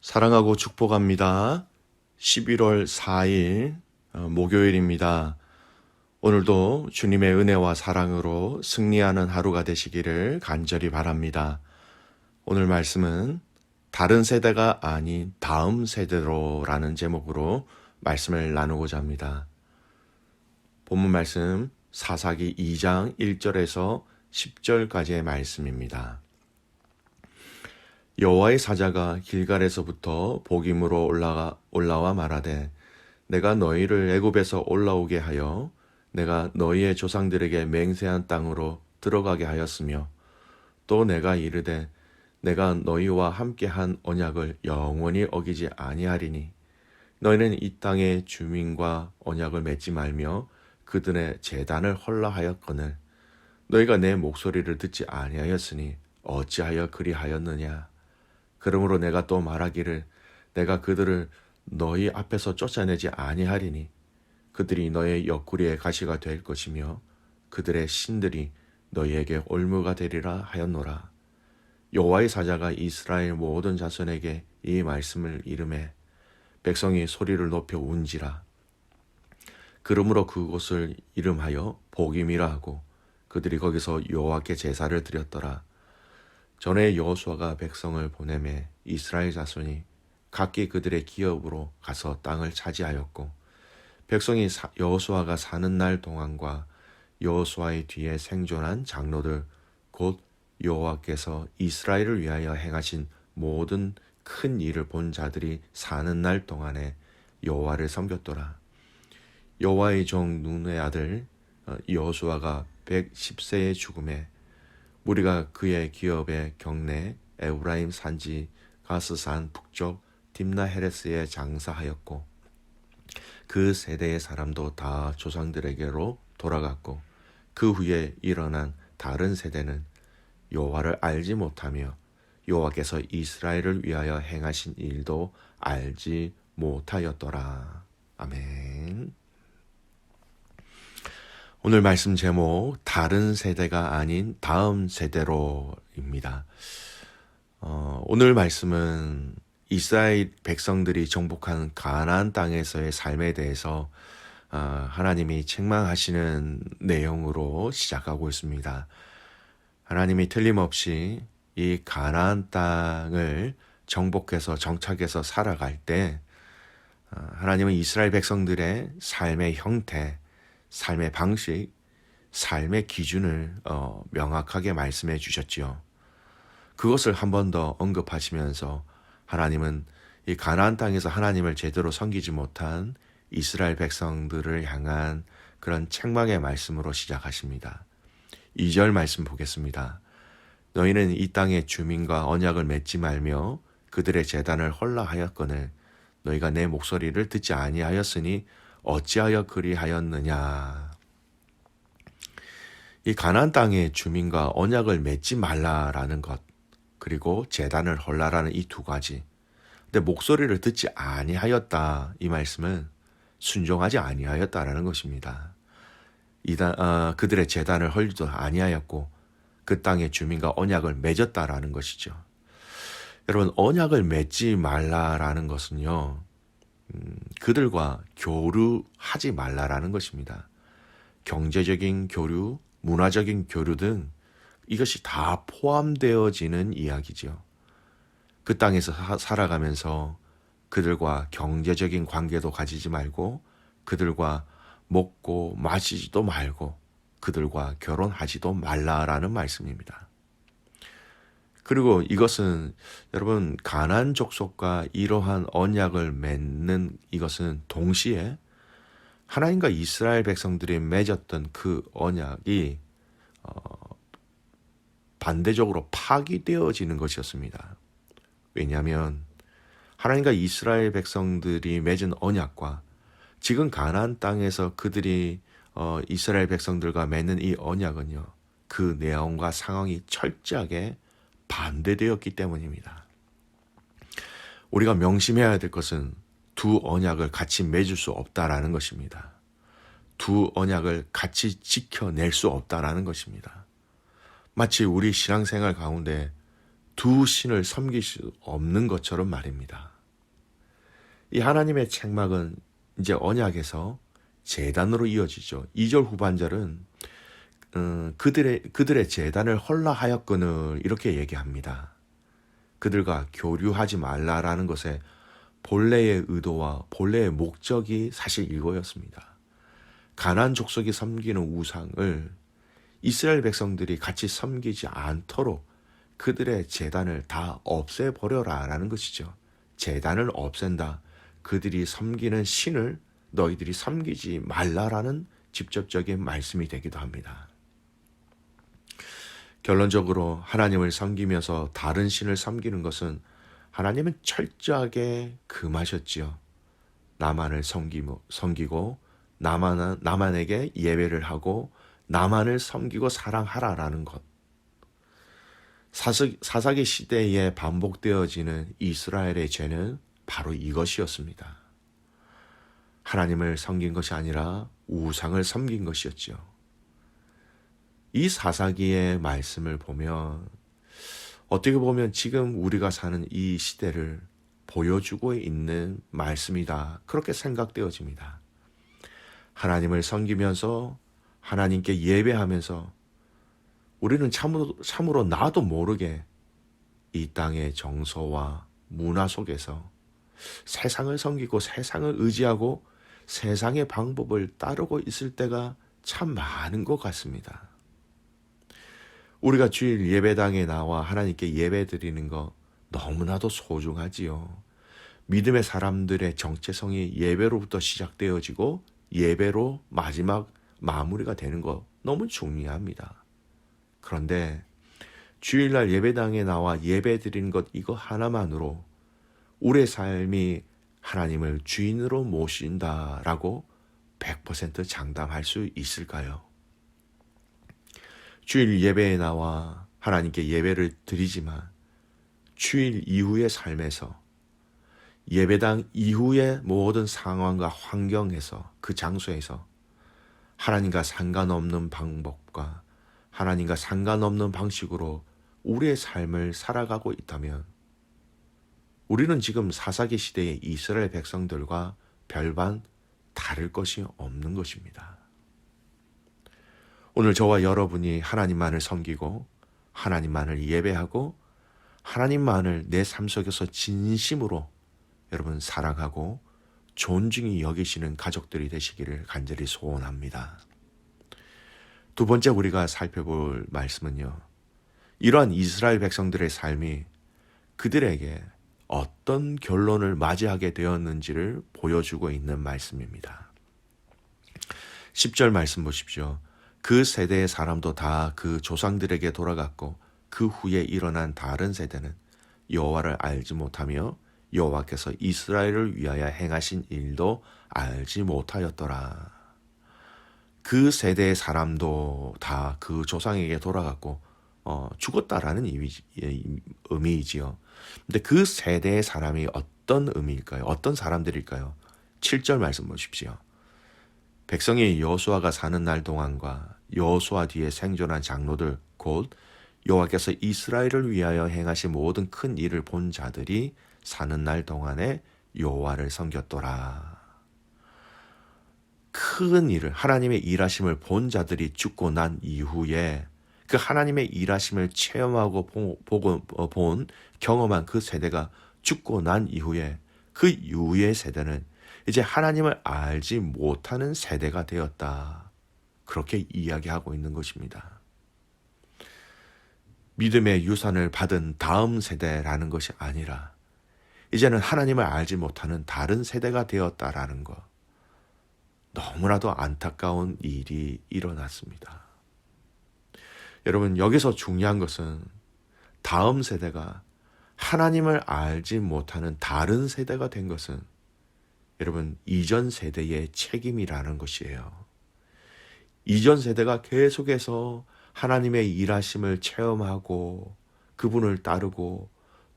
사랑하고 축복합니다. 11월 4일 목요일입니다. 오늘도 주님의 은혜와 사랑으로 승리하는 하루가 되시기를 간절히 바랍니다. 오늘 말씀은 다른 세대가 아닌 다음 세대로라는 제목으로 말씀을 나누고자 합니다. 본문 말씀 사사기 2장 1절에서 10절까지의 말씀입니다. 여호와의 사자가 길갈에서부터 복임으로 올라와 말하되 내가 너희를 애굽에서 올라오게 하여 내가 너희의 조상들에게 맹세한 땅으로 들어가게 하였으며 또 내가 이르되 내가 너희와 함께한 언약을 영원히 어기지 아니하리니 너희는 이 땅의 주민과 언약을 맺지 말며 그들의 제단을 헐라하였거늘 너희가 내 목소리를 듣지 아니하였으니 어찌하여 그리하였느냐. 그러므로 내가 또 말하기를 내가 그들을 너희 앞에서 쫓아내지 아니하리니 그들이 너의 옆구리에 가시가 될 것이며 그들의 신들이 너희에게 올무가 되리라 하였노라. 여호와의 사자가 이스라엘 모든 자손에게 이 말씀을 이르매 백성이 소리를 높여 운지라. 그러므로 그곳을 이름하여 복임이라 하고 그들이 거기서 여호와께 제사를 드렸더라. 전에 여호수아가 백성을 보내매 이스라엘 자손이 각기 그들의 기업으로 가서 땅을 차지하였고 백성이 여호수아가 사는 날 동안과 여호수아의 뒤에 생존한 장로들 곧 여호와께서 이스라엘을 위하여 행하신 모든 큰 일을 본 자들이 사는 날 동안에 여호와를 섬겼더라. 여호와의 종 눈의 아들 여호수아가 110세의 죽음에 무리가 그의 기업의 경내 에브라임 산지 가스산 북쪽 딥나헤레스에 장사하였고 그 세대의 사람도 다 조상들에게로 돌아갔고 그 후에 일어난 다른 세대는 여호와를 알지 못하며 여호와께서 이스라엘을 위하여 행하신 일도 알지 못하였더라. 아멘. 오늘 말씀 제목 다른 세대가 아닌 다음 세대로입니다. 오늘 말씀은 이스라엘 백성들이 정복한 가나안 땅에서의 삶에 대해서 하나님이 책망하시는 내용으로 시작하고 있습니다. 하나님이 틀림없이 이 가나안 땅을 정복해서 정착해서 살아갈 때 하나님은 이스라엘 백성들의 삶의 형태, 삶의 방식, 삶의 기준을 명확하게 말씀해 주셨지요. 그것을 한 번 더 언급하시면서 하나님은 이 가나안 땅에서 하나님을 제대로 섬기지 못한 이스라엘 백성들을 향한 그런 책망의 말씀으로 시작하십니다. 2절 말씀 보겠습니다. 너희는 이 땅의 주민과 언약을 맺지 말며 그들의 제단을 헐라하였거늘 너희가 내 목소리를 듣지 아니하였으니 어찌하여 그리하였느냐. 이 가나안 땅의 주민과 언약을 맺지 말라라는 것 그리고 제단을 헐라라는 이 두 가지. 근데 목소리를 듣지 아니하였다 이 말씀은 순종하지 아니하였다라는 것입니다. 그들의 제단을 헐지도 아니하였고 그 땅의 주민과 언약을 맺었다라는 것이죠. 여러분 언약을 맺지 말라라는 것은요. 그들과 교류하지 말라라는 것입니다. 경제적인 교류, 문화적인 교류 등 이것이 다 포함되어지는 이야기죠. 그 땅에서 살아가면서 그들과 경제적인 관계도 가지지 말고 그들과 먹고 마시지도 말고 그들과 결혼하지도 말라라는 말씀입니다. 그리고 이것은 여러분 가나안 족속과 이러한 언약을 맺는 이것은 동시에 하나님과 이스라엘 백성들이 맺었던 그 언약이 반대적으로 파기되어지는 것이었습니다. 왜냐하면 하나님과 이스라엘 백성들이 맺은 언약과 지금 가나안 땅에서 그들이 이스라엘 백성들과 맺는 이 언약은요. 그 내용과 상황이 철저하게 반대되었기 때문입니다. 우리가 명심해야 될 것은 두 언약을 같이 맺을 수 없다라는 것입니다. 두 언약을 같이 지켜낼 수 없다라는 것입니다. 마치 우리 신앙생활 가운데 두 신을 섬길 수 없는 것처럼 말입니다. 이 하나님의 책망은 이제 언약에서 제단으로 이어지죠. 2절 후반절은 그들의 제단을 헐라하였거늘 이렇게 얘기합니다. 그들과 교류하지 말라라는 것에 본래의 의도와 본래의 목적이 사실 이거였습니다. 가나안 족속이 섬기는 우상을 이스라엘 백성들이 같이 섬기지 않도록 그들의 제단을 다 없애버려라라는 것이죠. 제단을 없앤다. 그들이 섬기는 신을 너희들이 섬기지 말라라는 직접적인 말씀이 되기도 합니다. 결론적으로 하나님을 섬기면서 다른 신을 섬기는 것은 하나님은 철저하게 금하셨지요. 나만을 섬기고 나만에게 예배를 하고 나만을 섬기고 사랑하라라는 것. 사사기 시대에 반복되어지는 이스라엘의 죄는 바로 이것이었습니다. 하나님을 섬긴 것이 아니라 우상을 섬긴 것이었지요. 이 사사기의 말씀을 보면 어떻게 보면 지금 우리가 사는 이 시대를 보여주고 있는 말씀이다. 그렇게 생각되어집니다. 하나님을 섬기면서 하나님께 예배하면서 우리는 참으로 나도 모르게 이 땅의 정서와 문화 속에서 세상을 섬기고 세상을 의지하고 세상의 방법을 따르고 있을 때가 참 많은 것 같습니다. 우리가 주일 예배당에 나와 하나님께 예배 드리는 거 너무나도 소중하지요. 믿음의 사람들의 정체성이 예배로부터 시작되어지고 예배로 마지막 마무리가 되는 거 너무 중요합니다. 그런데 주일날 예배당에 나와 예배 드리는 것 이거 하나만으로 우리의 삶이 하나님을 주인으로 모신다라고 100% 장담할 수 있을까요? 주일 예배에 나와 하나님께 예배를 드리지만 주일 이후의 삶에서 예배당 이후의 모든 상황과 환경에서 그 장소에서 하나님과 상관없는 방법과 하나님과 상관없는 방식으로 우리의 삶을 살아가고 있다면 우리는 지금 사사기 시대의 이스라엘 백성들과 별반 다를 것이 없는 것입니다. 오늘 저와 여러분이 하나님만을 섬기고 하나님만을 예배하고 하나님만을 내 삶 속에서 진심으로 여러분 사랑하고 존중히 여기시는 가족들이 되시기를 간절히 소원합니다. 두 번째 우리가 살펴볼 말씀은요. 이러한 이스라엘 백성들의 삶이 그들에게 어떤 결론을 맞이하게 되었는지를 보여주고 있는 말씀입니다. 10절 말씀 보십시오. 그 세대의 사람도 다 그 조상들에게 돌아갔고 그 후에 일어난 다른 세대는 여호와를 알지 못하며 여호와께서 이스라엘을 위하여 행하신 일도 알지 못하였더라. 그 세대의 사람도 다 그 조상에게 돌아갔고 죽었다라는 의미이지요. 근데 그 세대의 사람이 어떤 의미일까요? 어떤 사람들일까요? 7절 말씀 보십시오. 백성이 여호수아가 사는 날 동안과 여호수아 뒤에 생존한 장로들 곧 여호와께서 이스라엘을 위하여 행하신 모든 큰 일을 본 자들이 사는 날 동안에 여호와를 섬겼더라. 큰 일을 하나님의 일하심을 본 자들이 죽고 난 이후에 그 하나님의 일하심을 체험하고 본 경험한 그 세대가 죽고 난 이후에 그 이후의 세대는 이제 하나님을 알지 못하는 세대가 되었다. 그렇게 이야기하고 있는 것입니다. 믿음의 유산을 받은 다음 세대라는 것이 아니라 이제는 하나님을 알지 못하는 다른 세대가 되었다라는 것. 너무나도 안타까운 일이 일어났습니다. 여러분, 여기서 중요한 것은 다음 세대가 하나님을 알지 못하는 다른 세대가 된 것은 여러분, 이전 세대의 책임이라는 것이에요. 이전 세대가 계속해서 하나님의 일하심을 체험하고 그분을 따르고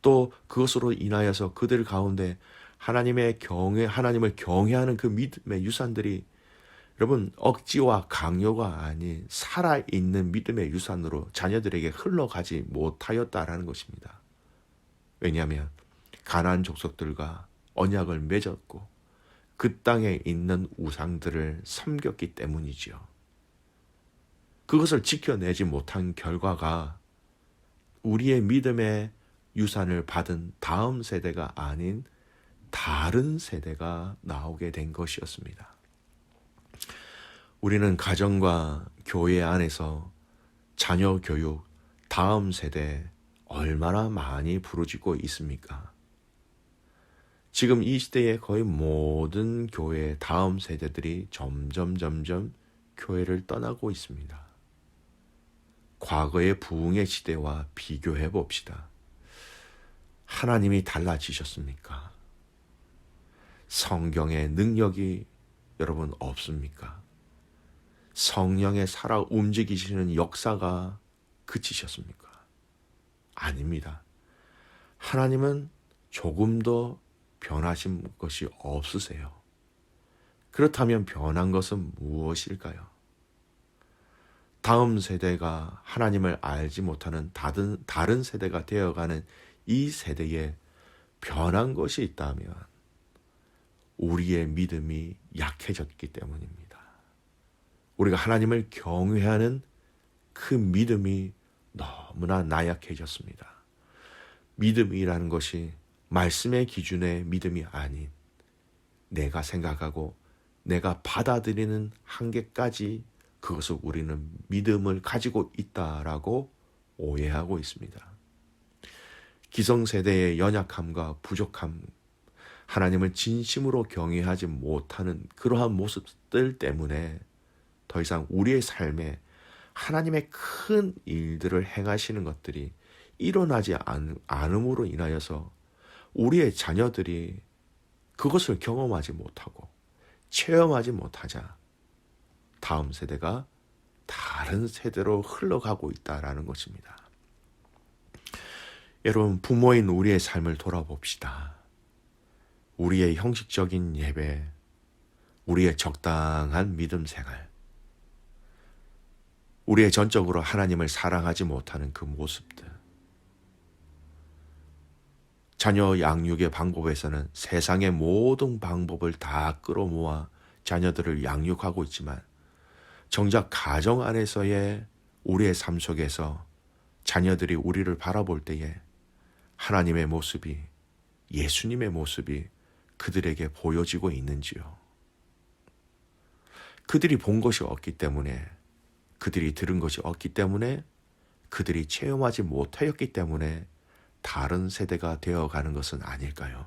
또 그것으로 인하여서 그들 가운데 하나님을 경외하는 그 믿음의 유산들이 여러분 억지와 강요가 아닌 살아있는 믿음의 유산으로 자녀들에게 흘러가지 못하였다라는 것입니다. 왜냐하면 가나안 족속들과 언약을 맺었고 그 땅에 있는 우상들을 섬겼기 때문이지요. 그것을 지켜내지 못한 결과가 우리의 믿음의 유산을 받은 다음 세대가 아닌 다른 세대가 나오게 된 것이었습니다. 우리는 가정과 교회 안에서 자녀 교육, 다음 세대 얼마나 많이 부르짖고 있습니까? 지금 이 시대의 거의 모든 교회 다음 세대들이 점점 교회를 떠나고 있습니다. 과거의 부흥의 시대와 비교해 봅시다. 하나님이 달라지셨습니까? 성경의 능력이 여러분 없습니까? 성령의 살아 움직이시는 역사가 그치셨습니까? 아닙니다. 하나님은 조금도 변하신 것이 없으세요. 그렇다면 변한 것은 무엇일까요? 다음 세대가 하나님을 알지 못하는 다른 세대가 되어가는 이 세대에 변한 것이 있다면 우리의 믿음이 약해졌기 때문입니다. 우리가 하나님을 경외하는 그 믿음이 너무나 나약해졌습니다. 믿음이라는 것이 말씀의 기준의 믿음이 아닌 내가 생각하고 내가 받아들이는 한계까지 그것을 우리는 믿음을 가지고 있다라고 오해하고 있습니다. 기성세대의 연약함과 부족함, 하나님을 진심으로 경외하지 못하는 그러한 모습들 때문에 더 이상 우리의 삶에 하나님의 큰 일들을 행하시는 것들이 일어나지 않음으로 인하여서 우리의 자녀들이 그것을 경험하지 못하고 체험하지 못하자 다음 세대가 다른 세대로 흘러가고 있다라는 것입니다. 여러분, 부모인 우리의 삶을 돌아봅시다. 우리의 형식적인 예배, 우리의 적당한 믿음 생활, 우리의 전적으로 하나님을 사랑하지 못하는 그 모습들. 자녀 양육의 방법에서는 세상의 모든 방법을 다 끌어모아 자녀들을 양육하고 있지만 정작 가정 안에서의 우리의 삶 속에서 자녀들이 우리를 바라볼 때에 하나님의 모습이, 예수님의 모습이 그들에게 보여지고 있는지요. 그들이 본 것이 없기 때문에, 그들이 들은 것이 없기 때문에, 그들이 체험하지 못하였기 때문에 다른 세대가 되어가는 것은 아닐까요?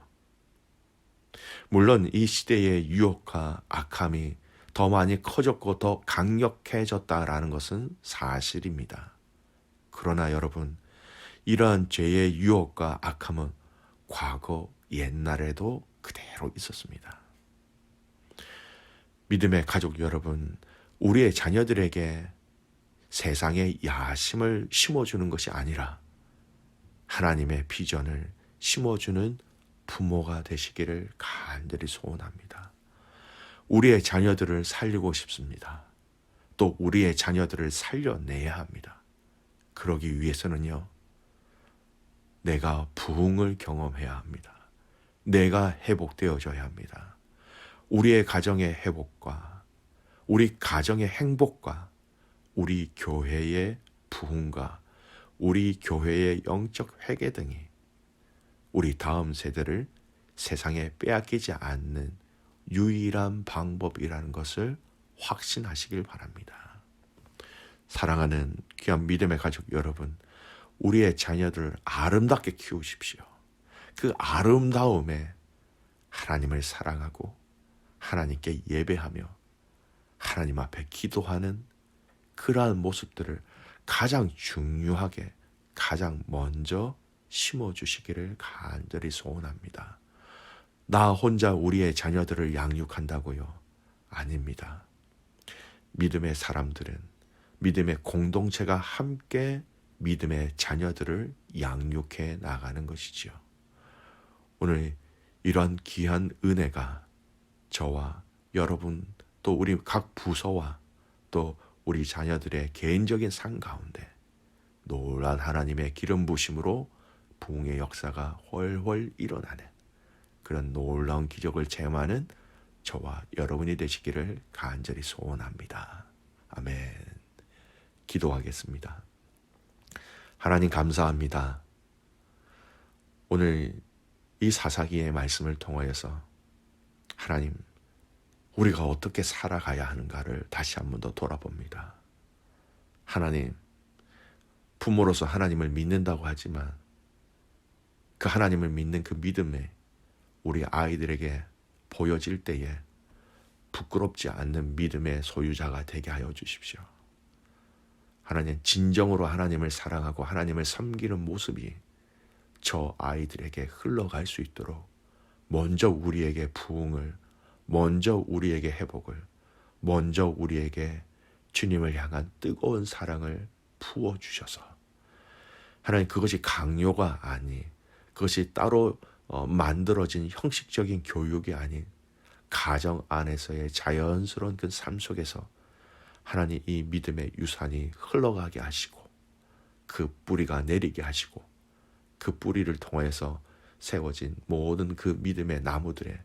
물론 이 시대의 유혹과 악함이 더 많이 커졌고 더 강력해졌다라는 것은 사실입니다. 그러나 여러분, 이러한 죄의 유혹과 악함은 과거 옛날에도 그대로 있었습니다. 믿음의 가족 여러분, 우리의 자녀들에게 세상의 야심을 심어주는 것이 아니라 하나님의 비전을 심어주는 부모가 되시기를 간절히 소원합니다. 우리의 자녀들을 살리고 싶습니다. 또 우리의 자녀들을 살려내야 합니다. 그러기 위해서는요, 내가 부흥을 경험해야 합니다. 내가 회복되어져야 합니다. 우리의 가정의 회복과 우리 가정의 행복과 우리 교회의 부흥과 우리 교회의 영적 회개 등이 우리 다음 세대를 세상에 빼앗기지 않는 유일한 방법이라는 것을 확신하시길 바랍니다. 사랑하는 귀한 믿음의 가족 여러분, 우리의 자녀들을 아름답게 키우십시오. 그 아름다움에 하나님을 사랑하고 하나님께 예배하며 하나님 앞에 기도하는 그러한 모습들을 가장 중요하게, 가장 먼저 심어주시기를 간절히 소원합니다. 나 혼자 우리의 자녀들을 양육한다고요? 아닙니다. 믿음의 사람들은, 믿음의 공동체가 함께 믿음의 자녀들을 양육해 나가는 것이지요. 오늘 이러한 귀한 은혜가 저와 여러분, 또 우리 각 부서와 또 우리 자녀들의 개인적인 삶 가운데 놀란 하나님의 기름 부심으로 부흥의 역사가 훨훨 일어나는 그런 놀라운 기적을 체험하는 저와 여러분이 되시기를 간절히 소원합니다. 아멘. 기도하겠습니다. 하나님 감사합니다. 오늘 이 사사기의 말씀을 통하여서 하나님, 우리가 어떻게 살아가야 하는가를 다시 한 번 더 돌아봅니다. 하나님, 부모로서 하나님을 믿는다고 하지만 그 하나님을 믿는 그 믿음에 우리 아이들에게 보여질 때에 부끄럽지 않는 믿음의 소유자가 되게 하여 주십시오. 하나님, 진정으로 하나님을 사랑하고 하나님을 섬기는 모습이 저 아이들에게 흘러갈 수 있도록 먼저 우리에게 부흥을, 먼저 우리에게 회복을, 먼저 우리에게 주님을 향한 뜨거운 사랑을 부어주셔서 하나님, 그것이 강요가 아닌, 그것이 따로 만들어진 형식적인 교육이 아닌 가정 안에서의 자연스러운 그 삶 속에서 하나님, 이 믿음의 유산이 흘러가게 하시고 그 뿌리가 내리게 하시고 그 뿌리를 통해서 세워진 모든 그 믿음의 나무들의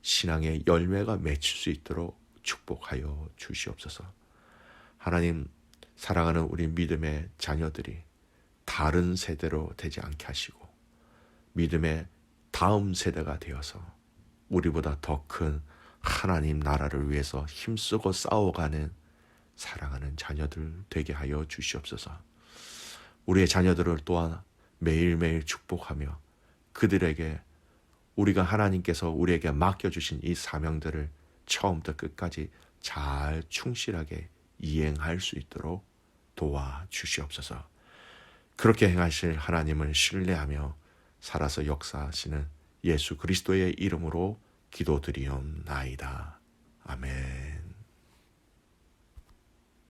신앙의 열매가 맺힐 수 있도록 축복하여 주시옵소서. 하나님, 사랑하는 우리 믿음의 자녀들이 다른 세대로 되지 않게 하시고 믿음의 다음 세대가 되어서 우리보다 더 큰 하나님 나라를 위해서 힘쓰고 싸워가는 사랑하는 자녀들 되게 하여 주시옵소서. 우리의 자녀들을 또한 매일매일 축복하며 그들에게 우리가 하나님께서 우리에게 맡겨주신 이 사명들을 처음부터 끝까지 잘 충실하게 이행할 수 있도록 도와주시옵소서. 그렇게 행하실 하나님을 신뢰하며 살아서 역사하시는 예수 그리스도의 이름으로 기도드리옵나이다. 아멘.